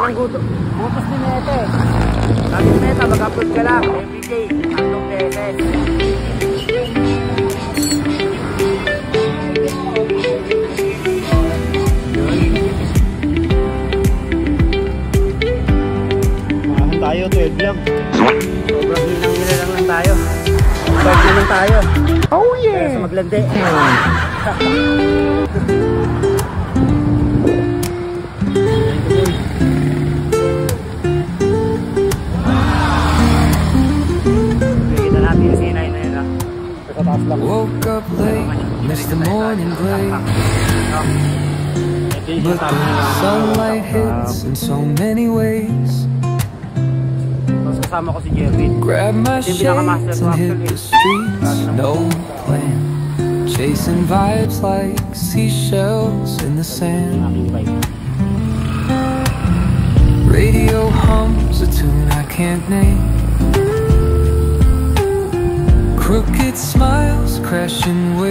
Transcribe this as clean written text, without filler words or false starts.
ang utos ni Nete. Sabi ni Neta, mag-upload ka lang. everyday, 3 beses. Tayo 12 lang. Sobrang hinang lang tayo. 5 na lang tayo. Oh yeah! Sa maglandi. Kita natin yung sinay na yun ha. Sa taas lang. Woke up late, missed the morning break. But the sunlight hits in so many ways. Kasama ko si Jerry. Grab my shades and hit the streets, no plan. Chasing vibes like seashells in the sand. Radio hums a tune I can't name. Crooked smiles crashing waves.